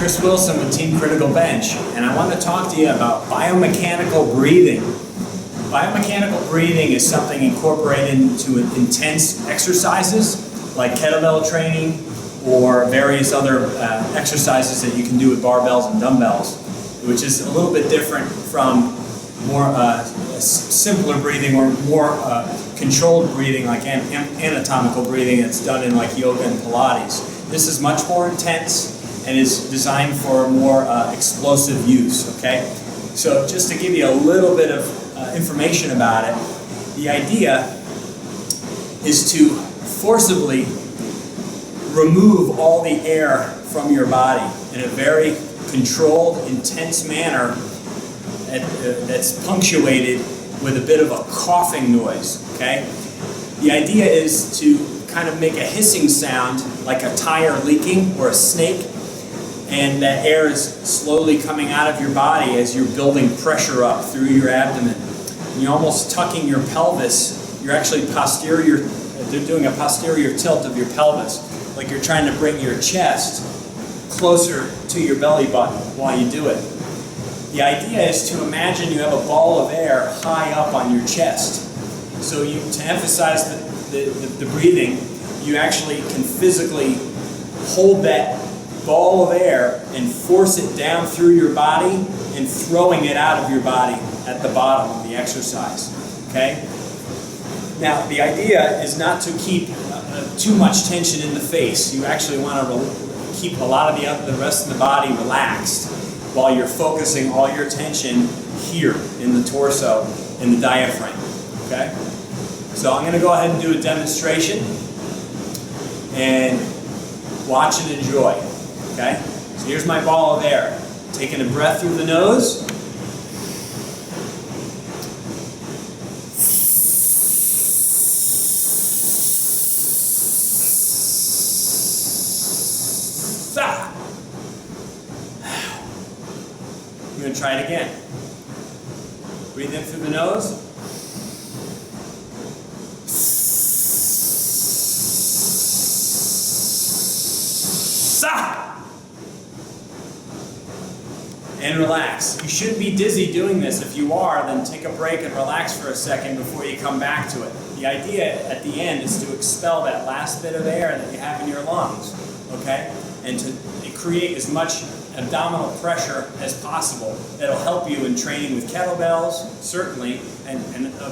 Chris Wilson with Team Critical Bench, and I want to talk to you about biomechanical breathing. Biomechanical breathing is something incorporated into intense exercises like kettlebell training or various other exercises that you can do with barbells and dumbbells, which is a little bit different from more simpler breathing or more controlled breathing like anatomical breathing that's done in like yoga and Pilates. This is much more intense and is designed for more explosive use, okay? So just to give you a little bit of information about it, the idea is to forcibly remove all the air from your body in a very controlled, intense manner that's punctuated with a bit of a coughing noise, okay? The idea is to kind of make a hissing sound like a tire leaking or a snake, and that air is slowly coming out of your body as you're building pressure up through your abdomen. And you're almost tucking your pelvis. You're actually they're doing a posterior tilt of your pelvis, like you're trying to bring your chest closer to your belly button while you do it. The idea is to imagine you have a ball of air high up on your chest. So to emphasize the breathing, you actually can physically hold that ball of air and force it down through your body and throwing it out of your body at the bottom of the exercise, okay? Now, the idea is not to keep too much tension in the face. You actually want to keep a lot of the rest of the body relaxed while you're focusing all your attention here in the torso, in the diaphragm, okay? So I'm going to go ahead and do a demonstration and watch and enjoy, okay? So here's my ball of air. Taking a breath through the nose. I'm going to try it again. Breathe in through the nose. And relax. You shouldn't be dizzy doing this. If you are, then take a break and relax for a second before you come back to it. The idea at the end is to expel that last bit of air that you have in your lungs, okay? And to create as much abdominal pressure as possible. That'll help you in training with kettlebells, certainly, and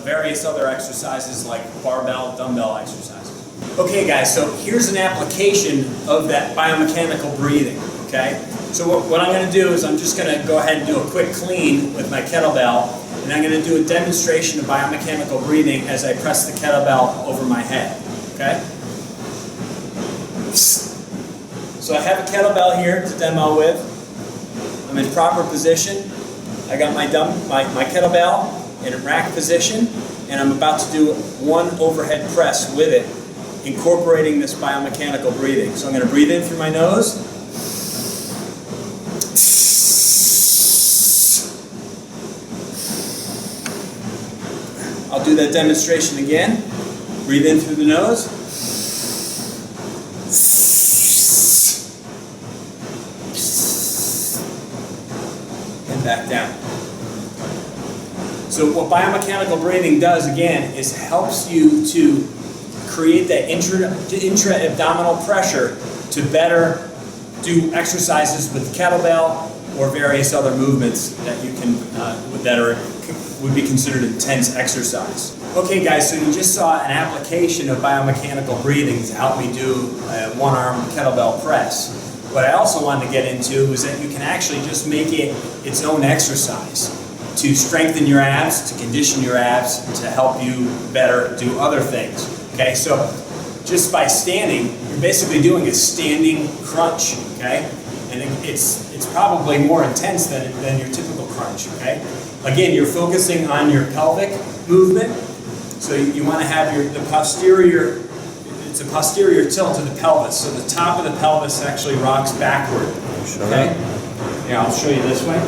various other exercises like barbell, dumbbell exercises. Okay guys, so here's an application of that biomechanical breathing, okay? So what I'm going to do is I'm just going to go ahead and do a quick clean with my kettlebell, and I'm going to do a demonstration of biomechanical breathing as I press the kettlebell over my head, okay? So I have a kettlebell here to demo with. I'm in proper position. I got my kettlebell in a rack position, and I'm about to do one overhead press with it, incorporating this biomechanical breathing. So I'm going to breathe in through my nose. I'll do that demonstration again. Breathe in through the nose. And back down. So what biomechanical breathing does, again, is helps you to create that intra-abdominal pressure to better do exercises with kettlebell or various other movements that you can would be considered intense exercise. Okay guys, so you just saw an application of biomechanical breathing to help me do a one-arm kettlebell press. What I also wanted to get into is that you can actually just make it its own exercise to strengthen your abs, to condition your abs, to help you better do other things. Okay, so just by standing, you're basically doing a standing crunch, okay? And it's probably more intense than your typical crunch, okay? Again, you're focusing on your pelvic movement, so you want to have the posterior, it's a posterior tilt to the pelvis, so the top of the pelvis actually rocks backward, okay? Yeah, I'll show you this way.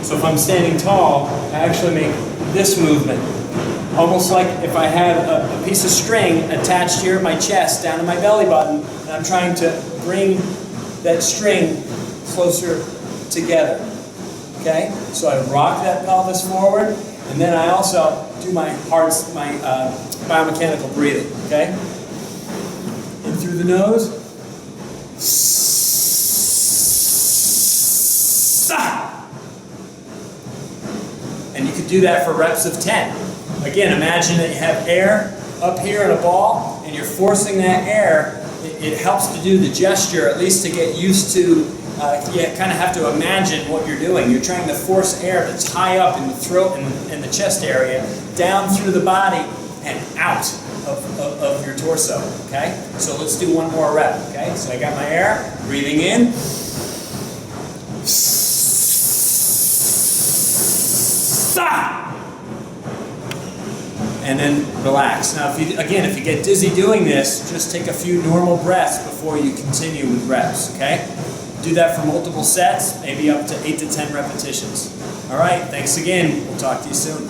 So if I'm standing tall, I actually make this movement, almost like if I had a piece of string attached here at my chest, down to my belly button, and I'm trying to bring that string closer together. Okay? So I rock that pelvis forward, and then I also do my biomechanical breathing. Okay? In through the nose. And you could do that for reps of 10. Again, imagine that you have air up here in a ball, and you're forcing that air. It helps to do the gesture, at least to get used to, you kind of have to imagine what you're doing. You're trying to force air that's high up in the throat and the chest area, down through the body and out of your torso, okay? So let's do one more rep, okay? So I got my air, breathing in. And then relax. Now, if you get dizzy doing this, just take a few normal breaths before you continue with reps, okay? Do that for multiple sets, maybe up to 8 to 10 repetitions. All right, thanks again. We'll talk to you soon.